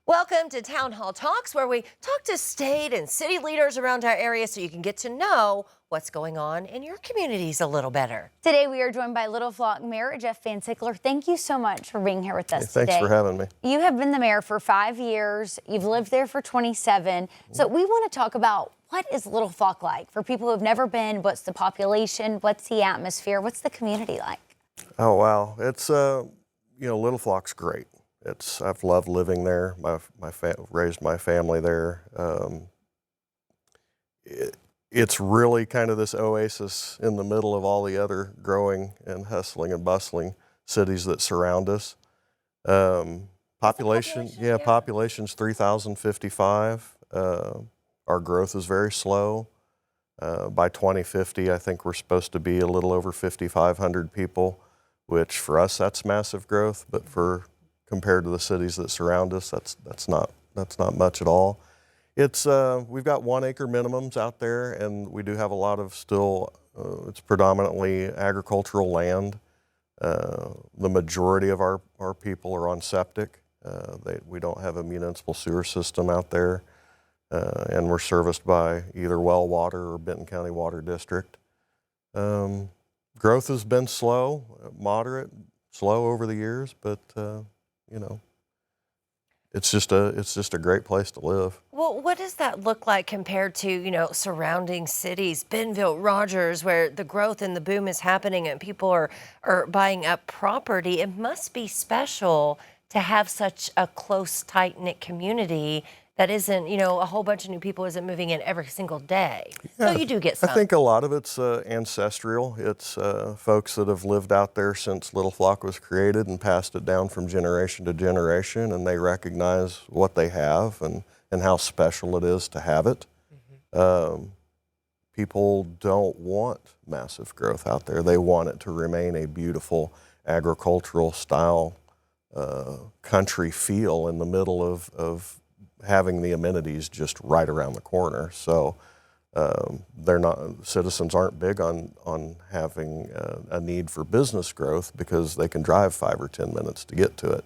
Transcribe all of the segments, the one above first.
Welcome to Townhall Talks, where we talk to state and city leaders around our area so you can get to know what's going on in your communities a little better. Today we are joined by Little Flock Mayor Jeff Van Sickler. Thank you so much for being here with us today. Thanks for having me. You have been the mayor for 5 years. You've lived there for 27. So we want to talk about what is Little Flock like for people who have never been. What's the population? What's the atmosphere? What's the community like? Oh, wow. It's, Little Flock's great. I've loved living there. Raised my family there. It's really kind of this oasis in the middle of all the other growing and hustling and bustling cities that surround us. Population's 3,055. Our growth is very slow. By 2050, I think we're supposed to be a little over 5,500 people, which for us, that's massive growth, but compared to the cities that surround us, that's not much at all. We've got 1 acre minimums out there, and we do have a lot of it's predominantly agricultural land. The majority of our people are on septic. We don't have a municipal sewer system out there, and we're serviced by either well water or Benton County Water District. Growth has been moderate, slow over the years, but it's just a great place to live. Well, what does that look like compared to, surrounding cities, Bentonville, Rogers, where the growth and the boom is happening and people are buying up property? It must be special to have such a close, tight-knit community that isn't, a whole bunch of new people isn't moving in every single day. Yeah, so you do get some. I think a lot of it's ancestral. It's folks that have lived out there since Little Flock was created and passed it down from generation to generation, and they recognize what they have and how special it is to have it. People don't want massive growth out there. They want it to remain a beautiful agricultural style country feel in the middle of having the amenities just right around the corner. So citizens aren't big on having a need for business growth because they can drive 5 or 10 minutes to get to it.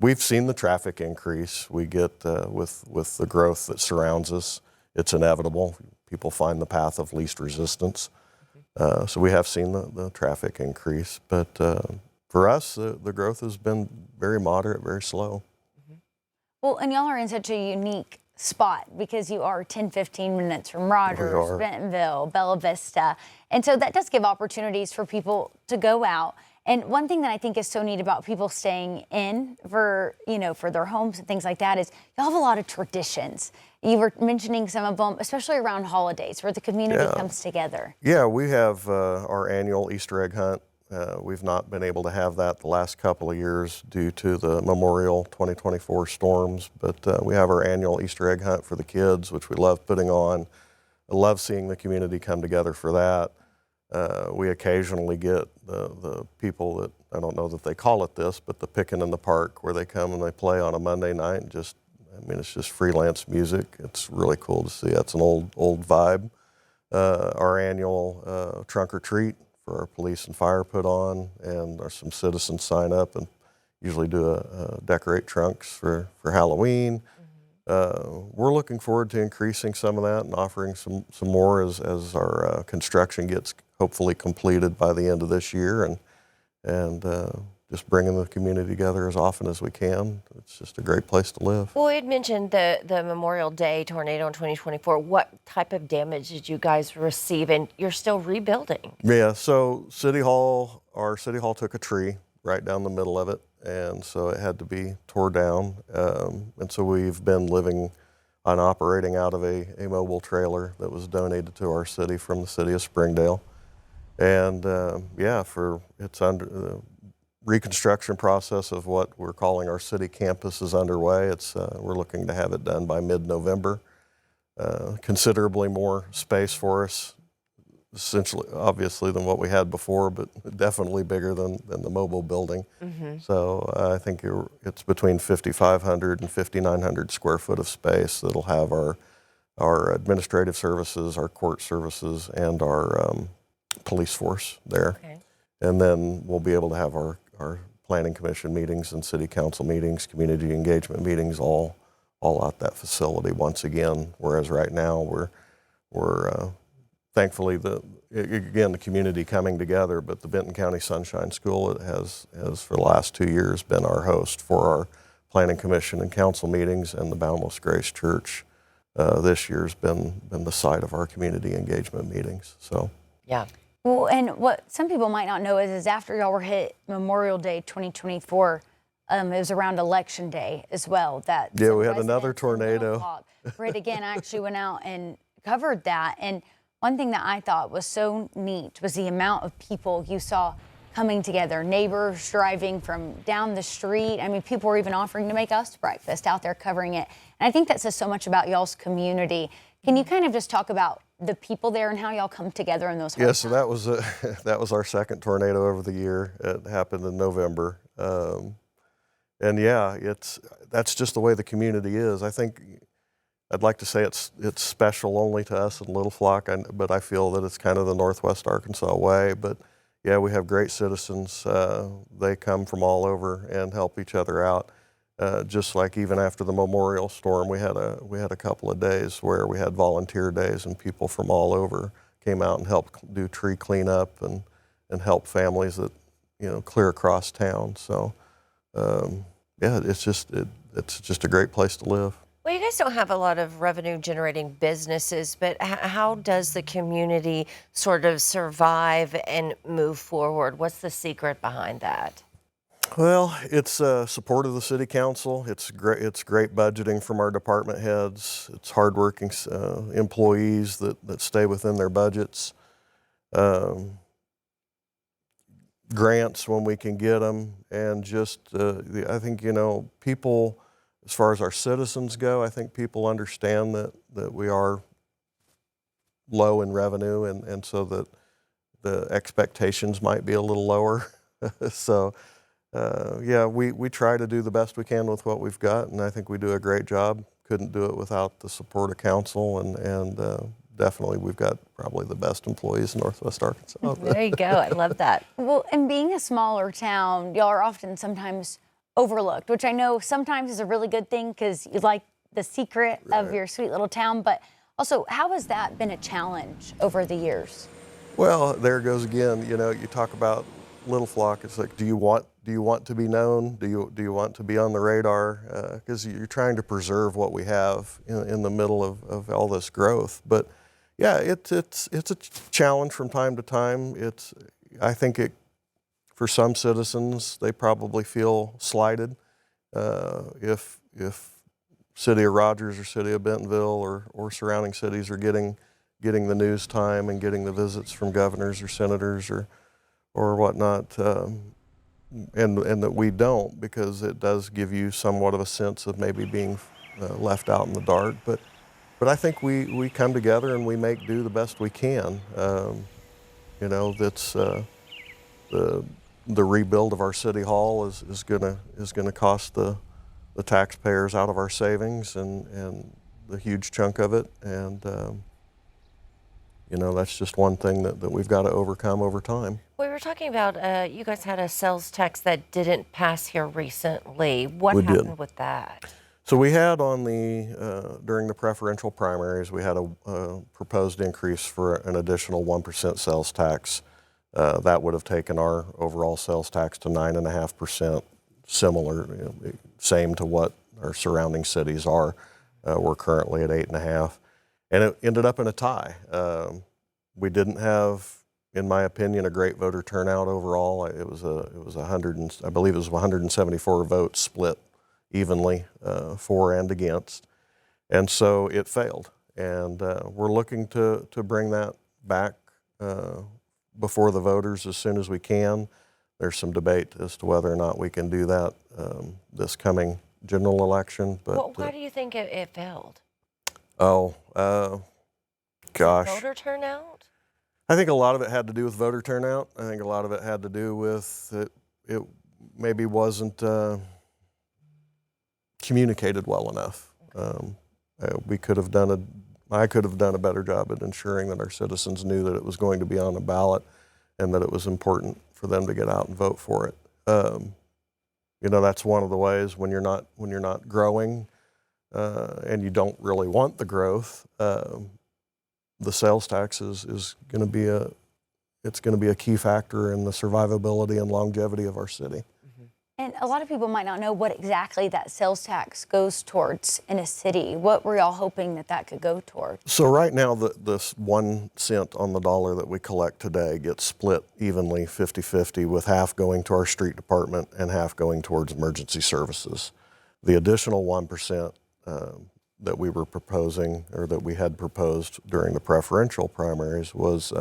We've seen the traffic increase. We get with the growth that surrounds us, it's inevitable. People find the path of least resistance. So we have seen the traffic increase, but for us, the growth has been very moderate, very slow. Well, and y'all are in such a unique spot because you are 10, 15 minutes from Rogers, Bentonville, Bella Vista. And so that does give opportunities for people to go out. And one thing that I think is so neat about people staying in for their homes and things like that is y'all have a lot of traditions. You were mentioning some of them, especially around holidays where the community comes together. Yeah, we have our annual Easter egg hunt. We've not been able to have that the last couple of years due to the Memorial 2024 storms, but we have our annual Easter egg hunt for the kids, which we love putting on. I love seeing the community come together for that. We occasionally get the people that, I don't know that they call it this, but the pickin' in the park, where they come and they play on a Monday night and it's just freelance music. It's really cool to see. That's an old vibe. Our annual trunk or treat for our police and fire put on, and some citizens sign up and usually do decorate trunks for Halloween. We're looking forward to increasing some of that and offering some more as our construction gets hopefully completed by the end of this year, and just bringing the community together as often as we can. It's just a great place to live. Well, you had mentioned the Memorial Day tornado in 2024. What type of damage did you guys receive? And you're still rebuilding. Yeah, so our City Hall took a tree right down the middle of it, and so it had to be tore down. And so we've been living and operating out of a mobile trailer that was donated to our city from the city of Springdale. And it's under the reconstruction process of what we're calling our city campus is underway. We're looking to have it done by mid-November. Considerably more space for us, essentially, obviously, than what we had before, but definitely bigger than the mobile building. So I think it's between 5,500 and 5,900 square foot of space that'll have our administrative services, our court services, and our police force there. Okay. And then we'll be able to have our planning commission meetings and city council meetings, community engagement meetings, all at that facility once again. Whereas right now we're thankfully the community coming together, but the Benton County Sunshine School has for the last 2 years been our host for our planning commission and council meetings, and the Boundless Grace Church this year's been the site of our community engagement meetings. So Yeah. Well, and what some people might not know is after y'all were hit Memorial Day 2024, it was around Election Day as well. We had another tornado. Right again, I actually went out and covered that. And one thing that I thought was so neat was the amount of people you saw coming together, neighbors driving from down the street. I mean, people were even offering to make us breakfast out there covering it. And I think that says so much about y'all's community. Can you kind of just talk about the people there and how y'all come together in those hard times? So that was our second tornado over the year. It happened in November. And yeah, that's just the way the community is. I think I'd like to say it's special only to us in Little Flock, but I feel that it's kind of the Northwest Arkansas way. But yeah, we have great citizens. They come from all over and help each other out. Just like even after the Memorial storm, we had a couple of days where we had volunteer days, and people from all over came out and helped do tree cleanup and help families that clear across town. So yeah, it's just a great place to live. Well, you guys don't have a lot of revenue generating businesses, but how does the community sort of survive and move forward? What's the secret behind that? Well, it's support of the city council. It's great budgeting from our department heads. It's hardworking employees that stay within their budgets. Grants when we can get them, and just I think people, as far as our citizens go, I think people understand that we are low in revenue, and so that the expectations might be a little lower. So yeah, we try to do the best we can with what we've got, and I think we do a great job. Couldn't do it without the support of council, and definitely we've got probably the best employees in Northwest Arkansas. There you go. I love that. Well, and being a smaller town, y'all are often sometimes overlooked, which I know sometimes is a really good thing because you like the secret of your sweet little town. But also, how has that been a challenge over the years? Well, there goes again. You talk about Little Flock. It's like, do you want to be known? Do you want to be on the radar? Because you're trying to preserve what we have in the middle of all this growth. But yeah, it's a challenge from time to time. I think for some citizens, they probably feel slighted if City of Rogers or City of Bentonville or surrounding cities are getting the news time and getting the visits from governors or senators or whatnot, and that we don't, because it does give you somewhat of a sense of maybe being left out in the dark. But I think we come together and we make do the best we can. That's the rebuild of our city hall is gonna cost the taxpayers out of our savings and the huge chunk of it, and that's just one thing that we've got to overcome over time. We were talking about you guys had a sales tax that didn't pass here recently. What We happened did. with that? So we had during the preferential primaries, we had a proposed increase for an additional 1% sales tax. That would have taken our overall sales tax to 9.5%, similar, same to what our surrounding cities are. We're currently at 8.5%, and it ended up in a tie. We didn't have, in my opinion, a great voter turnout overall. It was 174 votes split evenly, for and against, and so it failed. And we're looking to bring that back before the voters as soon as we can. There's some debate as to whether or not we can do that this coming general election. But Why do you think it failed? Gosh. Voter turnout? I think a lot of it had to do with voter turnout. I think a lot of it had to do with it maybe wasn't communicated well enough. I could have done a better job at ensuring that our citizens knew that it was going to be on the ballot and that it was important for them to get out and vote for it. You know, that's one of the ways when you're not growing and you don't really want the growth, the sales tax is going to be a key factor in the survivability and longevity of our city. And a lot of people might not know what exactly that sales tax goes towards in a city. What were y'all hoping that could go towards? So right now, this 1 cent on the dollar that we collect today gets split evenly 50-50, with half going to our street department and half going towards emergency services. The additional 1% that we were proposing, or that we had proposed during the preferential primaries, was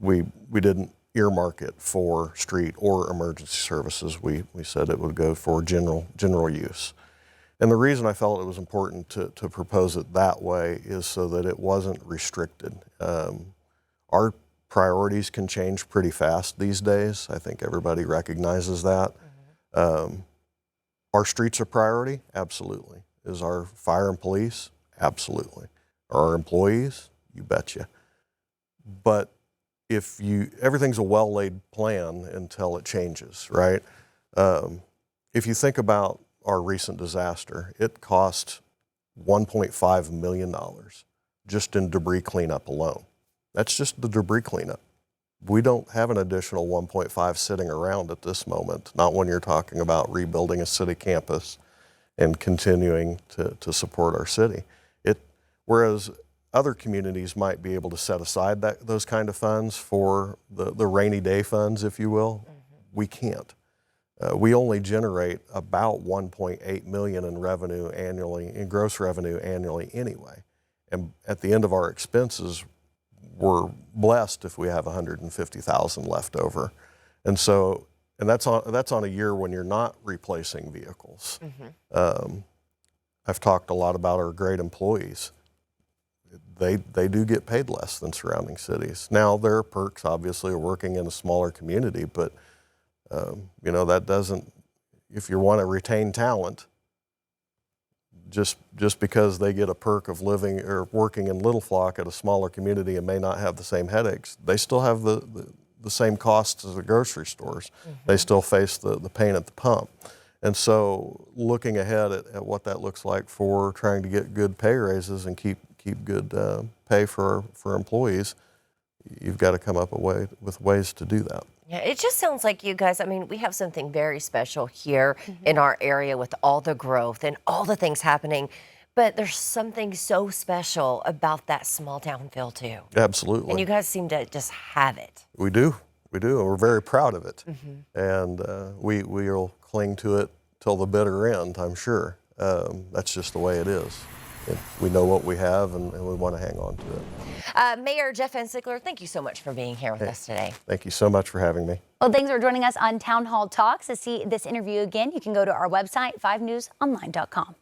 we didn't earmark it for street or emergency services. We said it would go for general use. And the reason I felt it was important to propose it that way is so that it wasn't restricted. Our priorities can change pretty fast these days. I think everybody recognizes that. Our streets a priority? Absolutely. Is our fire and police? Absolutely. Are our employees? You betcha. But everything's a well-laid plan until it changes, right? If you think about our recent disaster, it cost $1.5 million just in debris cleanup alone. That's just the debris cleanup. We don't have an additional 1.5 sitting around at this moment, not when you're talking about rebuilding a city campus and continuing to support our city. Whereas other communities might be able to set aside those kind of funds for the rainy day funds, if you will. We can't. We only generate about $1.8 million in revenue annually, in gross revenue annually anyway. And at the end of our expenses, we're blessed if we have $150,000 left over. And that's on a year when you're not replacing vehicles. I've talked a lot about our great employees. They do get paid less than surrounding cities. Now, there are perks, obviously, of working in a smaller community, but you know, that doesn't, if you want to retain talent, just because they get a perk of living or working in Little Flock at a smaller community and may not have the same headaches, they still have the same costs as the grocery stores. They still face the pain at the pump. And so looking ahead at what that looks like for trying to get good pay raises and keep good pay for employees, you've got to come up with ways to do that. Yeah, it just sounds like you guys, I mean, we have something very special here in our area with all the growth and all the things happening, but there's something so special about that small town feel too. Absolutely. And you guys seem to just have it. We do, and we're very proud of it. And we'll cling to it till the bitter end, I'm sure. That's just the way it is. We know what we have, and we want to hang on to it. Mayor Jeff Van Sickler, thank you so much for being here with us today. Thank you so much for having me. Well, thanks for joining us on Townhall Talks. To see this interview again, you can go to our website, 5newsonline.com.